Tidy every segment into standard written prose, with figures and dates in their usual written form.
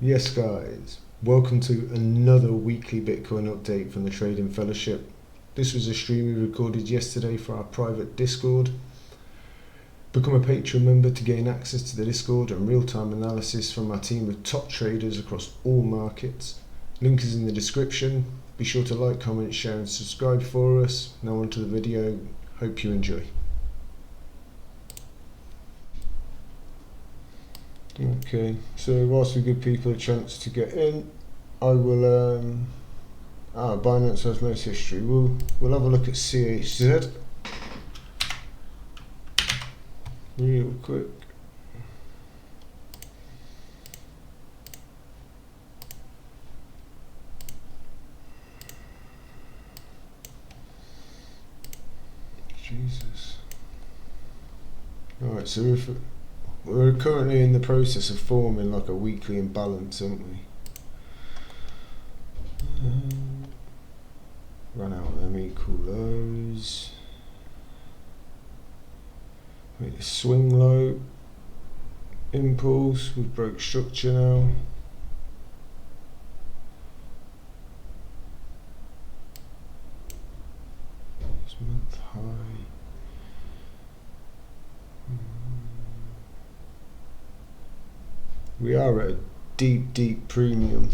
Yes guys, welcome to another weekly Bitcoin update from the Trading Fellowship. This was a stream we recorded yesterday for our private Discord. Become a Patreon member to gain access to the Discord and real-time analysis from our team of top traders across all markets. Link is in the description. Be sure to like, comment, share and subscribe for us. Now on to the video. Hope you enjoy. Okay, so whilst we give people a chance to get in, I will Binance Osmosis history. We'll have a look at CHZ real quick. Jesus. Alright, so if we're currently in the process of forming like a weekly imbalance, aren't we? Run out of them equal lows. Make a swing low. Impulse. We've broke structure now. This month high. We are at a deep premium.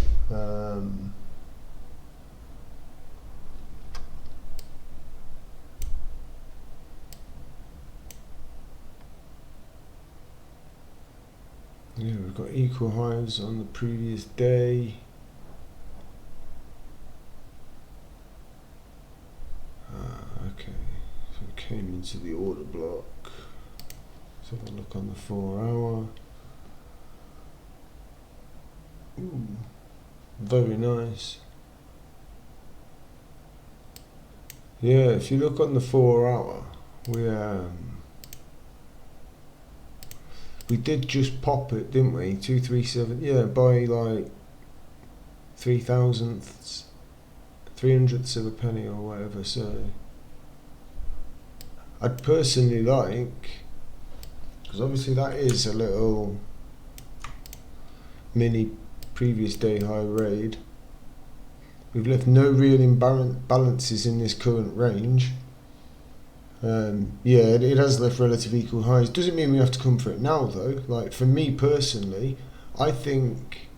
Yeah, we've got equal highs on the previous day. Okay, so it came into the order block. Let's have a look on the 4 hour. Ooh, very nice. Yeah, if you look on the 4 hour, we did just pop it, didn't we? 237, yeah, by like 300ths of a penny or whatever. So I'd personally like, because obviously that is a little mini previous day high raid. We've left no real imbalances in this current range. Yeah, it has left relative equal highs. Doesn't mean we have to come for it now though. Like for me personally, I think,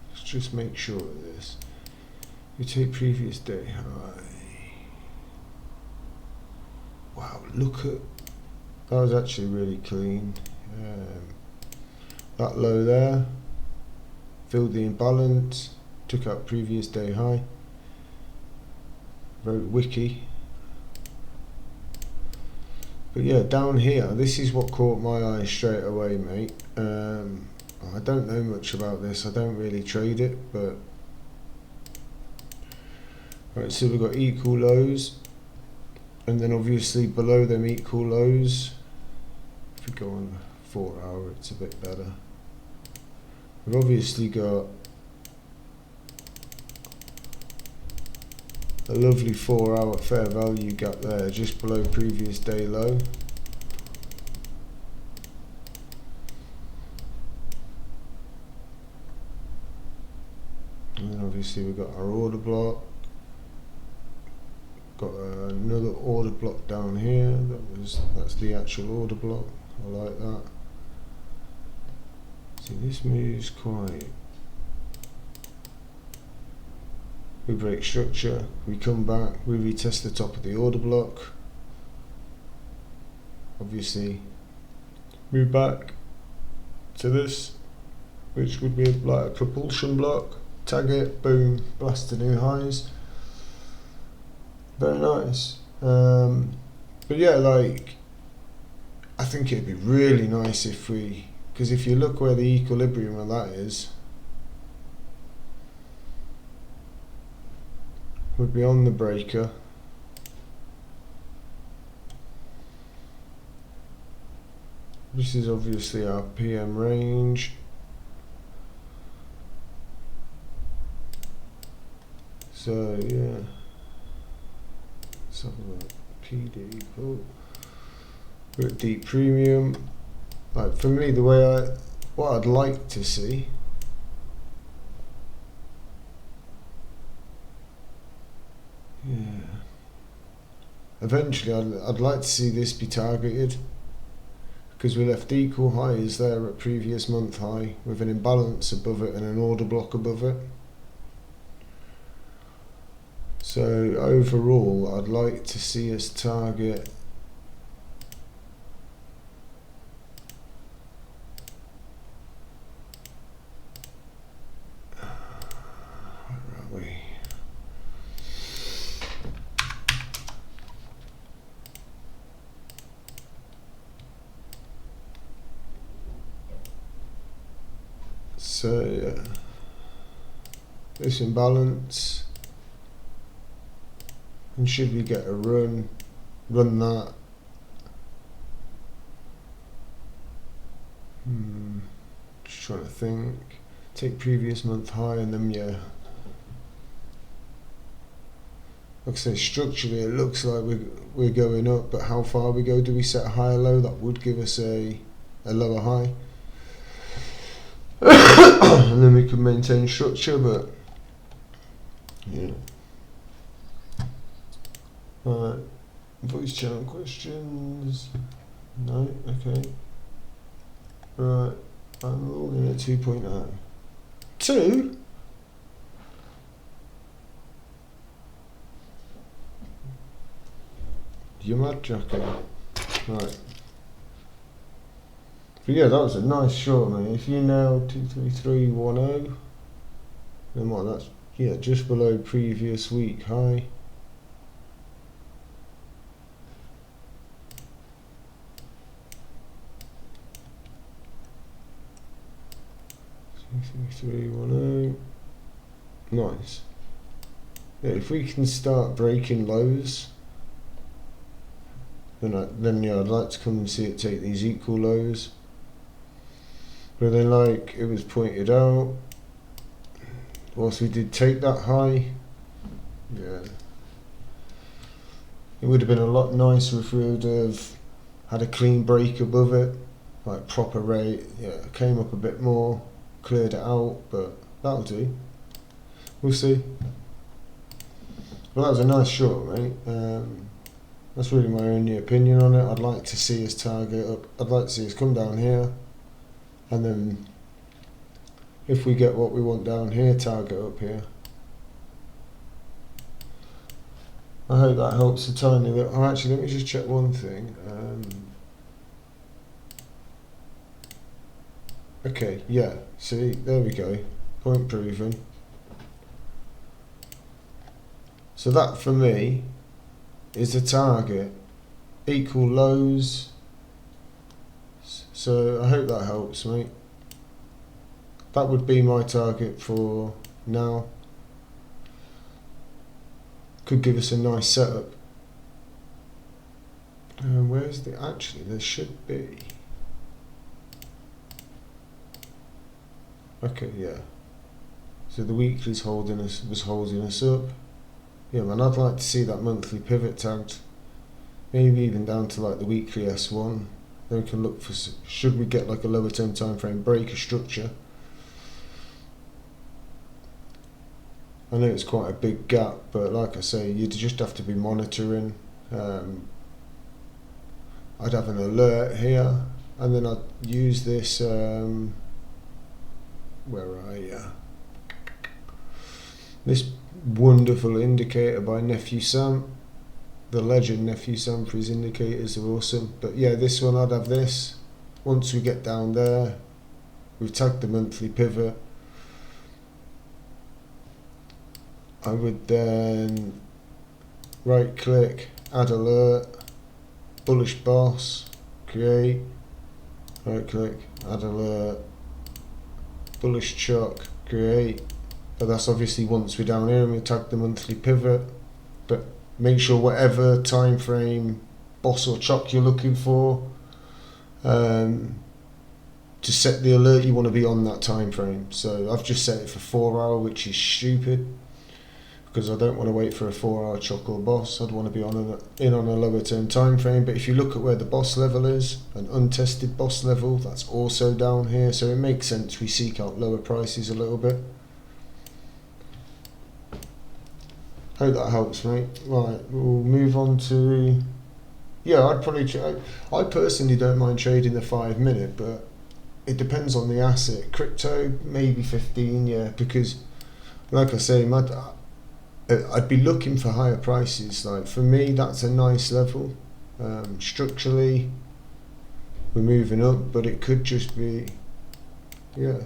let's just make sure of this. We take previous day high. Wow, look at, that was actually really clean. That low there, filled the imbalance, took out previous day high. Very wicky. But yeah, down here, this is what caught my eye straight away, mate. I don't know much about this. I don't really trade it, but right. So we've got equal lows, and then obviously below them equal lows. If we go on the 4 hour, it's a bit better. We've obviously got a lovely 4 hour fair value gap there, just below previous day low. And then obviously we've got our order block. Got another order block down here. That's the actual order block. I like that. See, this moves quite. We break structure, we come back, we retest the top of the order block. Obviously, move back to this, which would be like a propulsion block. Tag it, boom, blast to new highs. Very nice. But yeah, like, I think it'd be really nice if we, because if you look where the equilibrium of that is, would be on the breaker. This is obviously our PM range. So yeah, let's have a look. PD equal. We're at deep premium. Like for me, the way what I'd like to see eventually I'd like to see this be targeted, because we left equal highs there at previous month high with an imbalance above it and an order block above it. So overall I'd like to see us target this imbalance, and should we get a run that, just trying to think, take previous month high, and then like I say, structurally it looks like we're going up, but how far we go, do we set a higher low? That would give us a lower high. And then we can maintain structure, but yeah. Alright, voice channel questions. No, okay. Right, I'm rolling at 2.0. 2? You're mad, Jacko. Right. But yeah, that was a nice short, mate. If you nail 23310, then what? That's just below previous week high. Nice. Yeah, if we can start breaking lows, then I'd like to come and see it take these equal lows. But then, like it was pointed out, whilst we did take that high, yeah, it would have been a lot nicer if we would have had a clean break above it, like proper rate. Yeah, came up a bit more, cleared it out, but that'll do. We'll see. Well, that was a nice short, mate. That's really my only opinion on it. I'd like to see us target up. I'd like to see us come down here, and then if we get what we want down here, target up here. I hope that helps a tiny bit. Oh, actually, let me just check one thing. Okay, yeah, see, there we go. Point proven. So that, for me, is the target. Equal lows. So I hope that helps, mate. That would be my target for now. Could give us a nice setup. Where's the... Actually, there should be... Okay, yeah. So the weekly's was holding us up. Yeah, man, I'd like to see that monthly pivot tagged. Maybe even down to like the weekly S1. Then we can look for, should we get like a lower term time frame break, a structure. I know it's quite a big gap, but like I say, you'd just have to be monitoring. I'd have an alert here, and then I'd use this, this wonderful indicator by Nephew Sam. The legend Nephew Sam for his indicators are awesome. But yeah, this one, I'd have this. Once we get down there, we've tagged the monthly pivot. I would then right click, add alert, bullish boss, create, right click, add alert, bullish chalk, create. But that's obviously once we're down here and we tag the monthly pivot. But make sure whatever time frame boss or chalk you're looking for, to set the alert, you want to be on that time frame. So I've just set it for 4 hour, which is stupid, because I don't want to wait for a 4 hour chalk or boss. I'd want to be on a lower term time frame. But if you look at where the boss level is, an untested boss level, that's also down here. So it makes sense we seek out lower prices a little bit. Hope that helps, mate. Right, we'll move on to. Yeah, I'd probably. I personally don't mind trading the 5 minute, but it depends on the asset. Crypto, maybe 15, yeah, because, like I say, I'd be looking for higher prices. Like, for me, that's a nice level. Structurally, we're moving up, but it could just be, yeah.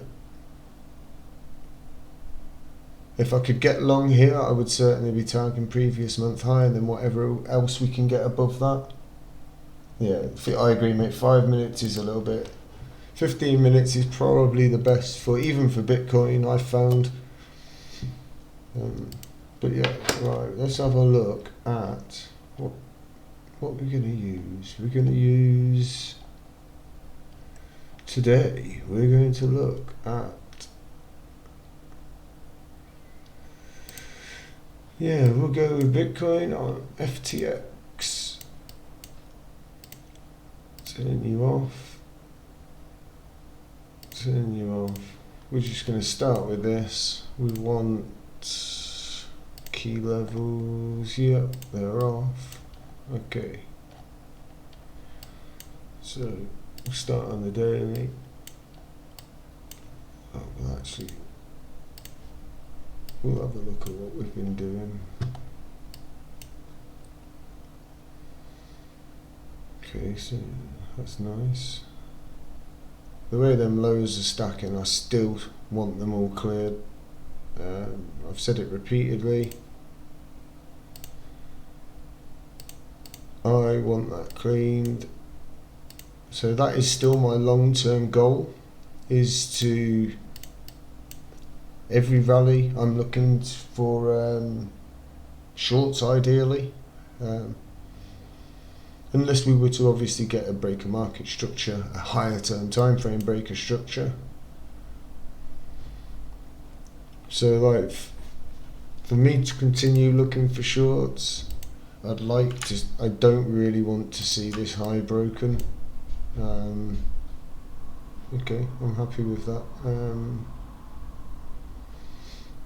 If I could get long here, I would certainly be targeting previous month high, and then whatever else we can get above that. Yeah, I agree, mate. 5 minutes is a little bit. 15 minutes is probably the best for, even for Bitcoin, I've found. But yeah, right, let's have a look at what we're going to use. We're going to use, today, we're going to look at, yeah, we'll go with Bitcoin on FTX. Turn you off. Turn you off. We're just going to start with this. We want key levels. Yep, they're off. Okay. So we'll start on the daily. Oh, well, actually, we'll have a look at what we've been doing. Okay, so that's nice. The way them lows are stacking, I still want them all cleared. I've said it repeatedly. I want that cleaned. So that is still my long-term goal, is to, every rally I'm looking for shorts ideally. Unless we were to obviously get a breaker market structure, a higher term time frame breaker structure. So like, for me to continue looking for shorts, I don't really want to see this high broken. Okay, I'm happy with that.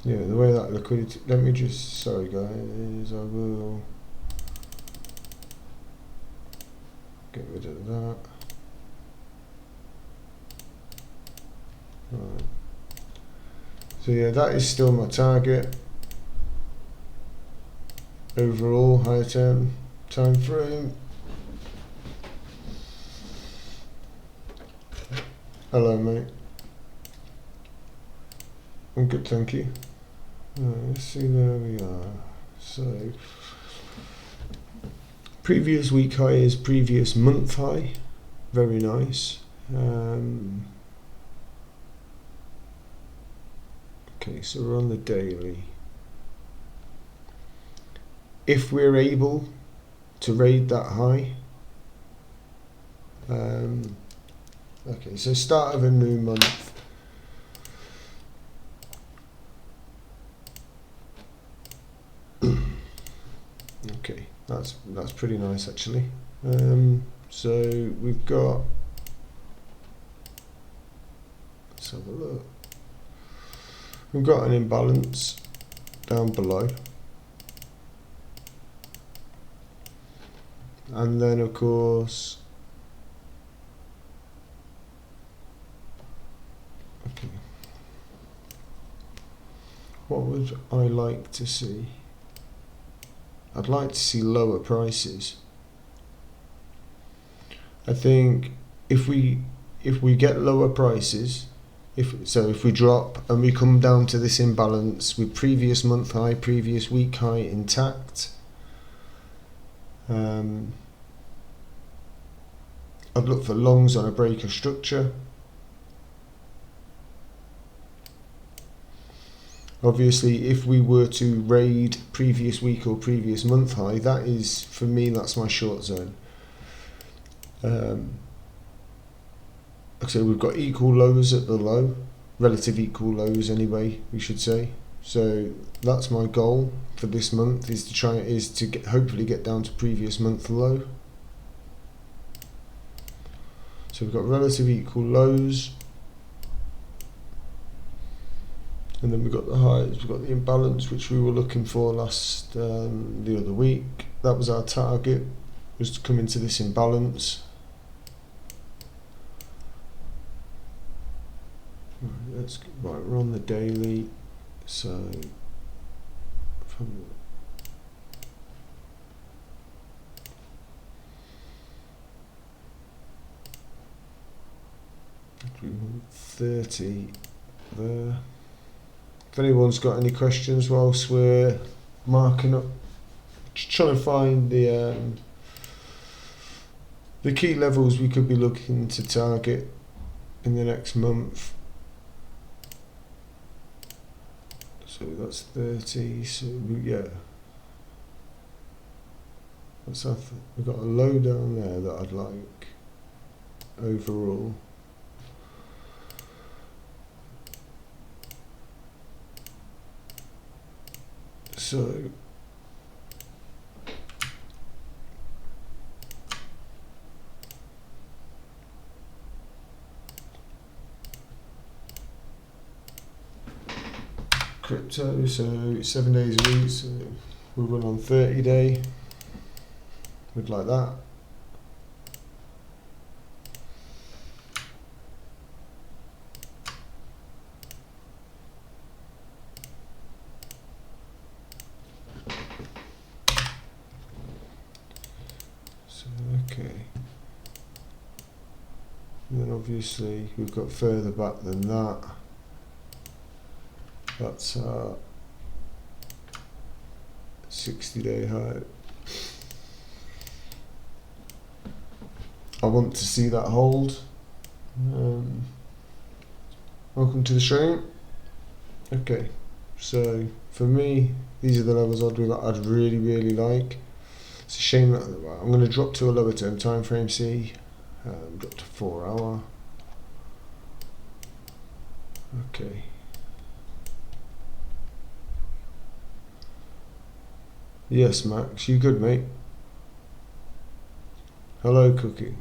Yeah, the way that liquidity, let me just, sorry guys, I will get rid of that. Right. So yeah, that is still my target. Overall, higher term time frame. Hello, mate. I'm good, thank you. Let's see where we are. So, previous week high is previous month high. Very nice. Okay, so we're on the daily. If we're able to raid that high, okay, so start of a new month. Okay, that's pretty nice actually. So we've got, let's have a look. We've got an imbalance down below, and then of course, okay, what would I like to see? I'd like to see lower prices. I think if we get lower prices, if we drop and we come down to this imbalance with previous month high, previous week high intact, I'd look for longs on a breaker structure. Obviously, if we were to raid previous week or previous month high, that is, for me, that's my short zone. So we've got equal lows at the low, relative equal lows anyway, we should say. So that's my goal for this month, is to hopefully get down to previous month low. So we've got relative equal lows. And then we've got the highs, we've got the imbalance, which we were looking for last the other week. That was our target, was to come into this imbalance. Right, we're on the daily, so from 30 there. If anyone's got any questions whilst we're marking up, trying to find the key levels we could be looking to target in the next month. So that's 30. So yeah, that's we've got a low down there that I'd like overall. So crypto, so 7 days a week, so we run on 30-day. We'd like that. Okay, and then obviously we've got further back than that. That's our 60-day high. I want to see that hold. Welcome to the stream. Okay, so for me, these are the levels I'd really like. It's a shame that I'm going to drop to a lower term time frame. See, drop to 4 hour. Okay. Yes, Max, you good, mate? Hello, Cookie.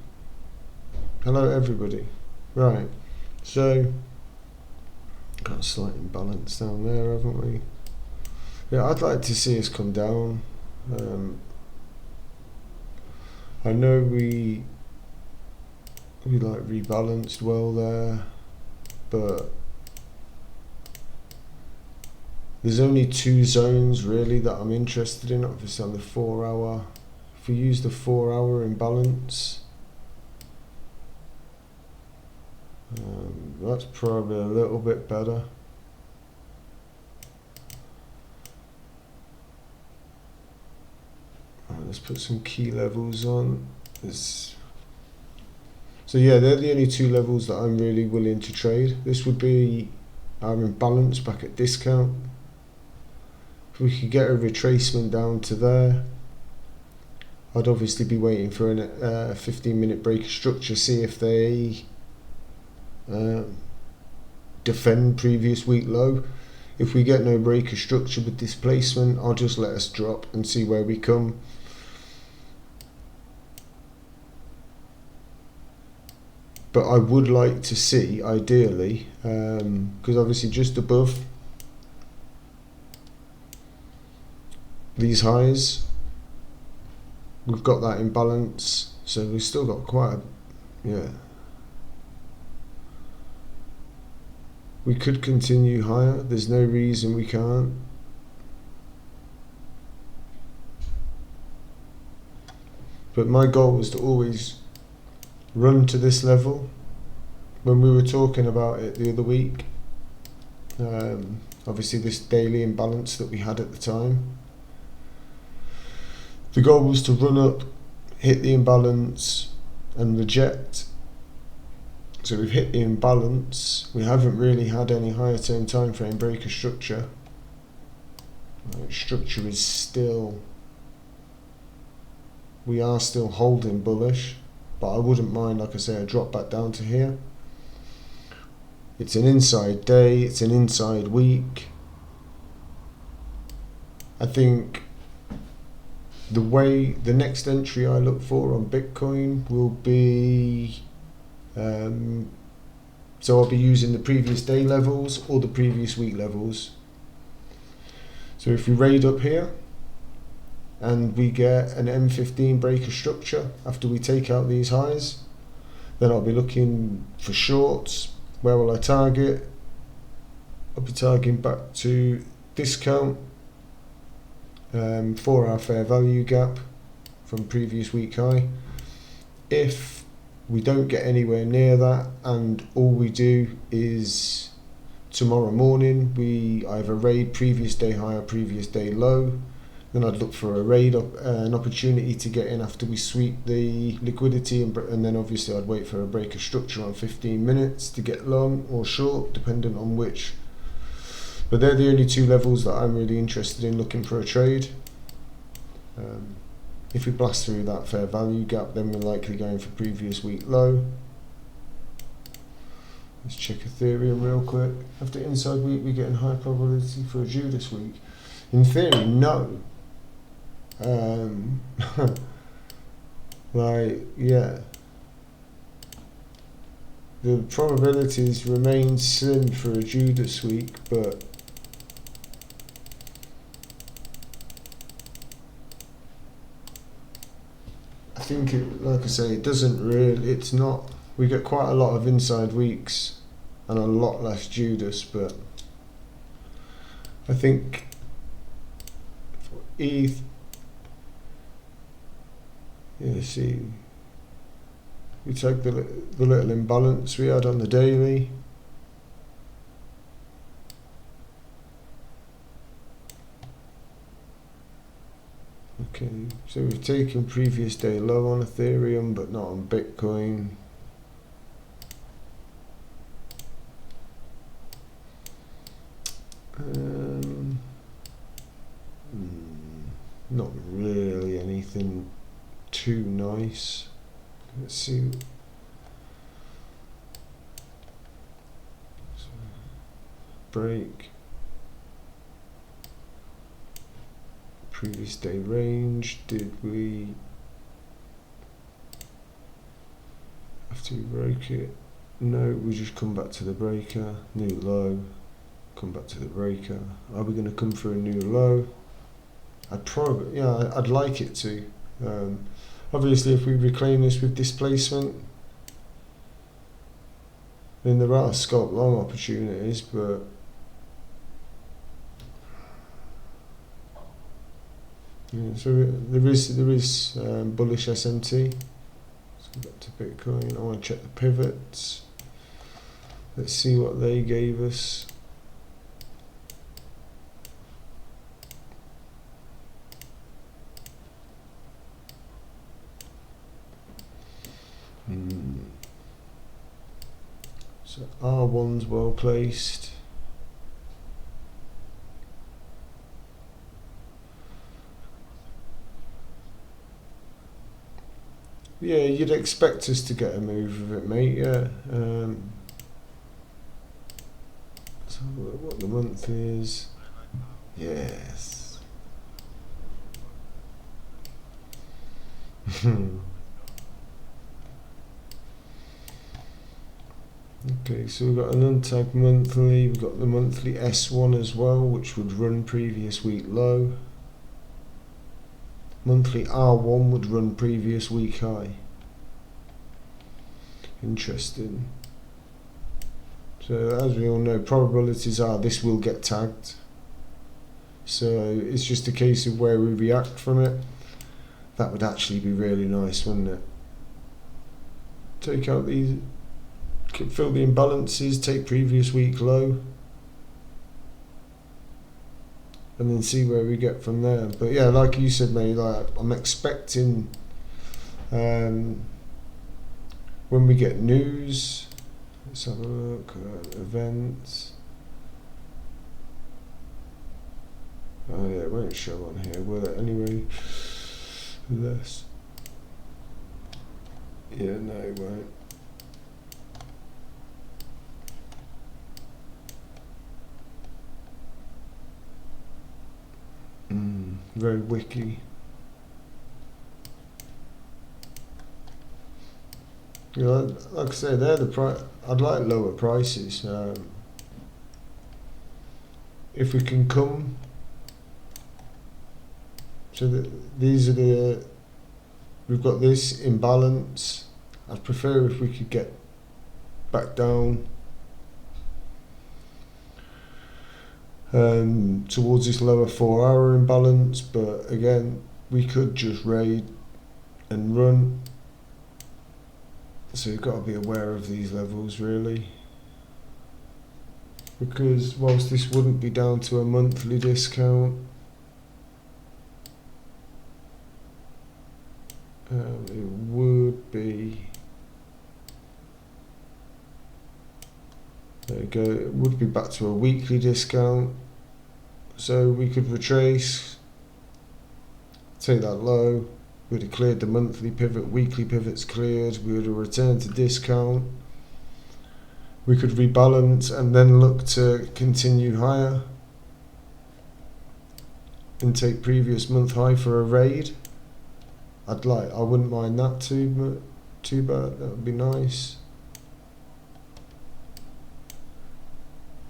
Hello, everybody. Right, so got a slight imbalance down there, haven't we? Yeah, I'd like to see us come down. I know we like rebalanced well there, but there's only two zones really that I'm interested in. Obviously on the 4 hour. If we use the 4 hour imbalance, that's probably a little bit better. Right, let's put some key levels on. So yeah, they're the only two levels that I'm really willing to trade. This would be our imbalance back at discount. If we could get a retracement down to there, I'd obviously be waiting for a 15-minute break of structure, see if they defend previous week low. If we get no break of structure with displacement, I'll just let us drop and see where we come. But I would like to see, ideally, because obviously just above these highs, we've got that imbalance, so we've still got quite a, we could continue higher, there's no reason we can't. But my goal was to always run to this level. When we were talking about it the other week, obviously this daily imbalance that we had at the time, the goal was to run up, hit the imbalance and reject. So we've hit the imbalance. We haven't really had any higher term time frame break of structure. Structure is still, we are still holding bullish, but I wouldn't mind, like I say, a drop back down to here. It's an inside day, it's an inside week. I think the next entry I look for on Bitcoin will be So I'll be using the previous day levels or the previous week levels. So if we raid up here and we get an M15 breaker structure after we take out these highs, then I'll be looking for shorts. Where will I target? I'll be targeting back to discount for our fair value gap from previous week high. If we don't get anywhere near that and all we do is tomorrow morning we either raid previous day high or previous day low, then I'd look for a raid an opportunity to get in after we sweep the liquidity, and then obviously I'd wait for a breaker structure on 15 minutes to get long or short depending on which. But they're the only two levels that I'm really interested in looking for a trade. If we blast through that fair value gap, then we're likely going for previous week low. Let's check Ethereum real quick. After inside week, we're getting high probability for a Judas week. In theory, no. Like, yeah. The probabilities remain slim for a Judas week, but I think, like I say, it doesn't really, it's not, we get quite a lot of inside weeks and a lot less Judas, but I think for ETH, yeah, see, we take the little imbalance we had on the daily. Okay, so we've taken previous day low on Ethereum, but not on Bitcoin. Not really anything too nice. Let's see. So, break. Previous day range. Did we, after we broke it? No, we just come back to the breaker. New low. Come back to the breaker. Are we going to come for a new low? I'd probably, yeah, I'd like it to. Obviously, if we reclaim this with displacement, then there are scalp long opportunities, but yeah, so there is bullish SMT. Let's go back to Bitcoin. I want to check the pivots. Let's see what they gave us. So R1's well placed. Yeah, you'd expect us to get a move of it, mate. Yeah. Let's have a look what the month is. Yes. Okay, so we've got an untagged monthly, we've got the monthly S1 as well, which would run previous week low. Monthly R1 would run previous week high. Interesting. So as we all know, probabilities are this will get tagged. So it's just a case of where we react from it. That would actually be really nice, wouldn't it? Take out these, fill the imbalances, take previous week low, and then see where we get from there. But yeah, like you said, mate, like I'm expecting when we get news. Let's have a look at events. Oh yeah, it won't show on here, will it? Anyway, less. Yeah, no, it won't. Very wiki. You know, like I say, they're the price. I'd like lower prices. If we can come, these are the. We've got this imbalance. I'd prefer if we could get back down towards this lower 4-hour imbalance, but again, we could just raid and run. So you've got to be aware of these levels really, because whilst this wouldn't be down to a monthly discount, it would be, there you go, it would be back to a weekly discount. So we could retrace, take that low, we'd have cleared the monthly pivot, weekly pivot's cleared, we would have returned to discount, we could rebalance and then look to continue higher and take previous month high for a raid. I wouldn't mind that too bad, that would be nice.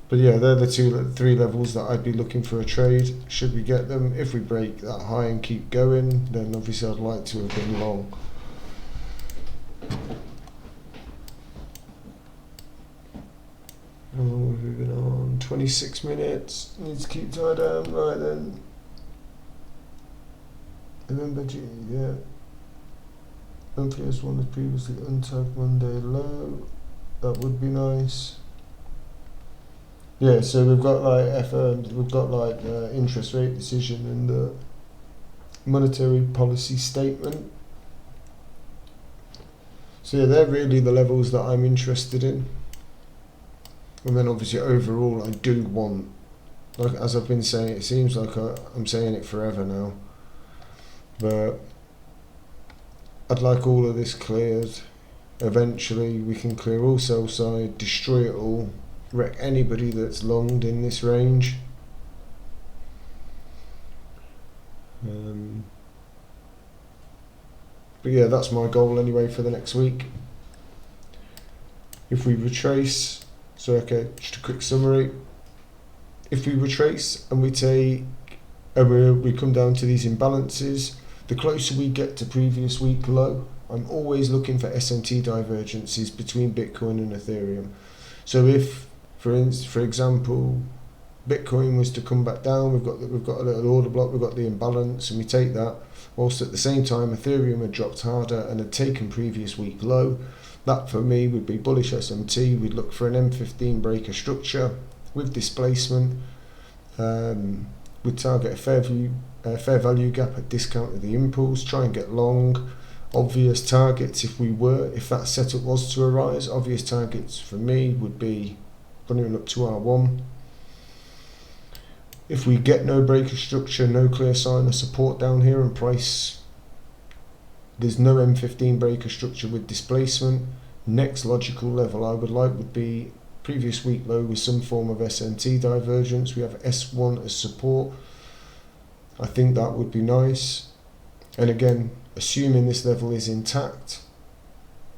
But yeah, they're the three levels that I'd be looking for a trade. Should we get them? If we break that high and keep going, then obviously I'd like to have been long. How long have we been on? 26 minutes. Need to keep tied down. Right then. Remember, yeah. MPS1 was previously untagged Monday low. That would be nice. Yeah, so we've got like interest rate decision and the monetary policy statement. So yeah, they're really the levels that I'm interested in. And then obviously overall I do want, like as I've been saying, it seems like I'm saying it forever now, but I'd like all of this cleared. Eventually we can clear all sell side, destroy it all, wreck anybody that's longed in this range. But yeah, that's my goal anyway for the next week. If we retrace, so okay, just a quick summary. If we retrace and we take, we come down to these imbalances, the closer we get to previous week low, I'm always looking for SMT divergences between Bitcoin and Ethereum. So if, for example, Bitcoin was to come back down, we've got a little order block, we've got the imbalance, and we take that, whilst at the same time Ethereum had dropped harder and had taken previous week low. That for me would be bullish SMT. We'd look for an M15 breaker structure with displacement. We'd target a fair value gap at discount of the impulse, try and get long. Obvious targets if that setup was to arise, obvious targets for me would be running up to R1. If we get no breaker structure, no clear sign of support down here and price, there's no M15 breaker structure with displacement, next logical level I would like would be previous week low with some form of SMT divergence. We have S1 as support. I think that would be nice. And again, assuming this level is intact,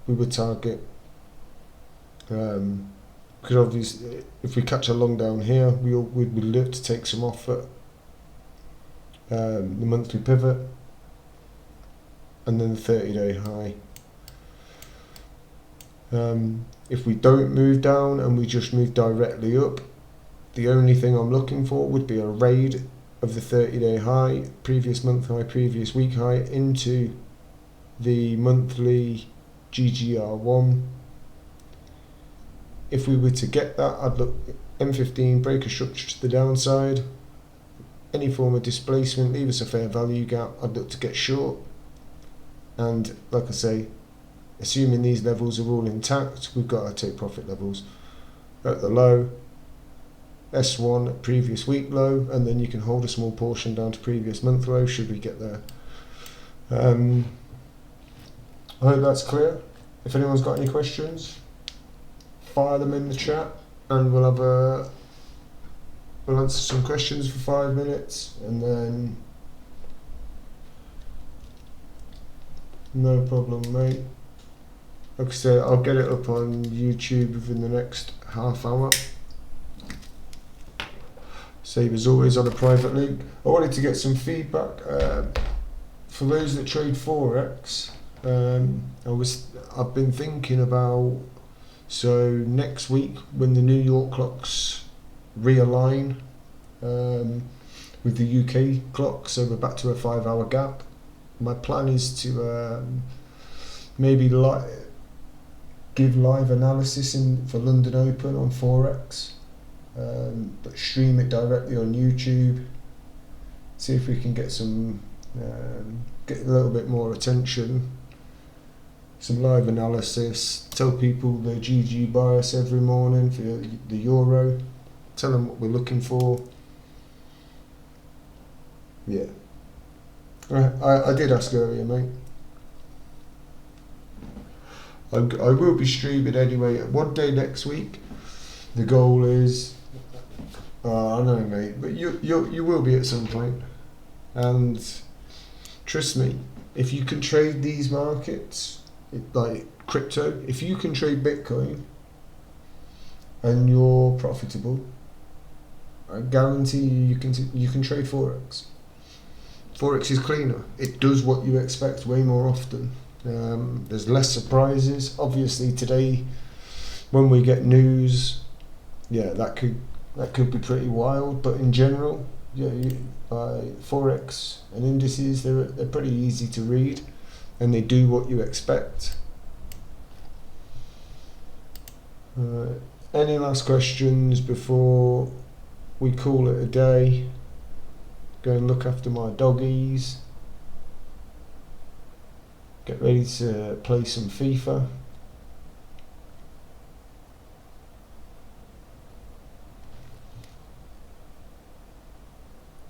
we would target, because obviously if we catch a long down here, we'd look to take some off at the monthly pivot and then the 30-day high. If we don't move down and we just move directly up, the only thing I'm looking for would be a raid of the 30-day high, previous month high, previous week high, into the monthly GGR1. If we were to get that, I'd look M15 breaker structure to the downside, any form of displacement, leave us a fair value gap, I'd look to get short. And like I say, assuming these levels are all intact, we've got our take profit levels at the low, S1 at previous week low, and then you can hold a small portion down to previous month low should we get there. I hope that's clear. If anyone's got any questions, fire them in the chat and we'll answer some questions for 5 minutes, and then no problem, mate. like I said, I'll get it up on YouTube within the next half hour. Same as always on a private link. I wanted to get some feedback for those that trade Forex. I've been thinking about, so next week when the New York clocks realign with the UK clock, so we're back to a 5-hour gap. My plan is to maybe give live analysis for London Open on Forex, but stream it directly on YouTube. See if we can get some, get a little bit more attention. Some live analysis. Tell people the GG bias every morning for the euro. Tell them what we're looking for. Yeah. I did ask earlier, mate. I will be streaming anyway. One day next week. The goal is, I know, mate, but you will be at some point. And trust me, if you can trade these markets, like crypto, if you can trade Bitcoin and you're profitable, I guarantee you can trade Forex. Forex is cleaner. It does what you expect way more often. There's less surprises. Obviously today, when we get news, yeah, that could be pretty wild. But in general, yeah, Forex and indices, they're pretty easy to read, and they do what you expect. Any last questions before we call it a day? Go and look after my doggies. Get ready to play some FIFA.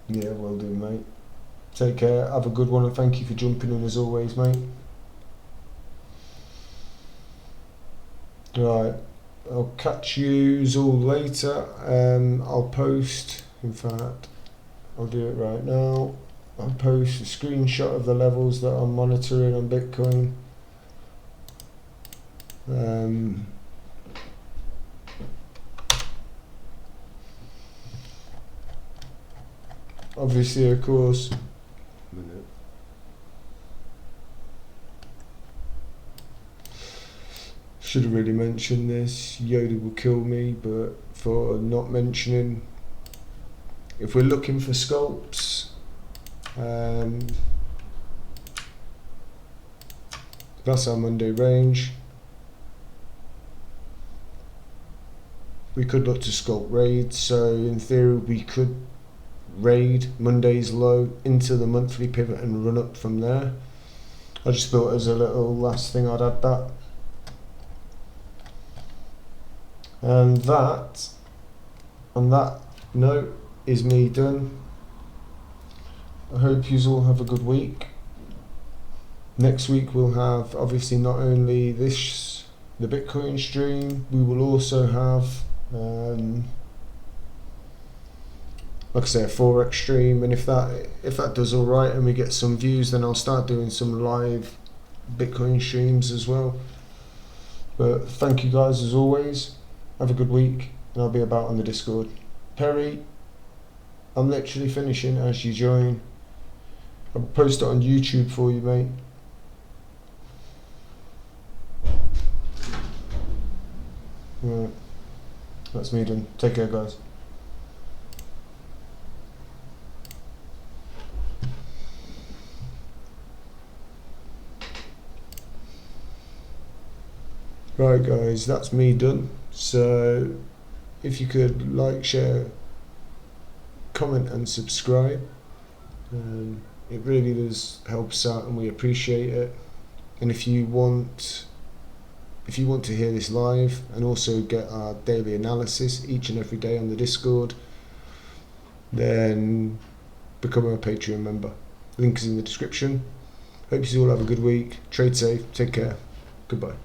Yeah, will do, mate. Take care, have a good one, and thank you for jumping in as always, mate. Right, I'll catch yous all later. I'll post, in fact, I'll do it right now. I'll post a screenshot of the levels that I'm monitoring on Bitcoin. Obviously, of course, should have really mentioned this. Yoda will kill me, but for not mentioning, if we're looking for scalps, that's our Monday range. We could look to scalp raids, so in theory we could raid Monday's low into the monthly pivot and run up from there. I just thought as a little last thing I'd add that. And that, on that note, is me done. I hope you all have a good week. Next week we'll have obviously not only the Bitcoin stream, we will also have like I say, a Forex stream, and if that does all right and we get some views, then I'll start doing some live Bitcoin streams as well. But thank you guys as always. Have a good week, and I'll be about on the Discord. Perry, I'm literally finishing as you join. I'll post it on YouTube for you, mate. Right, that's me done. Take care, guys. Right guys, that's me done. So if you could like, share, comment and subscribe, it really does help us out and we appreciate it. And if you want to hear this live and also get our daily analysis each and every day on the Discord, then become a Patreon member. Link is in the description. Hope you all have a good week. Trade safe. Take care. Goodbye.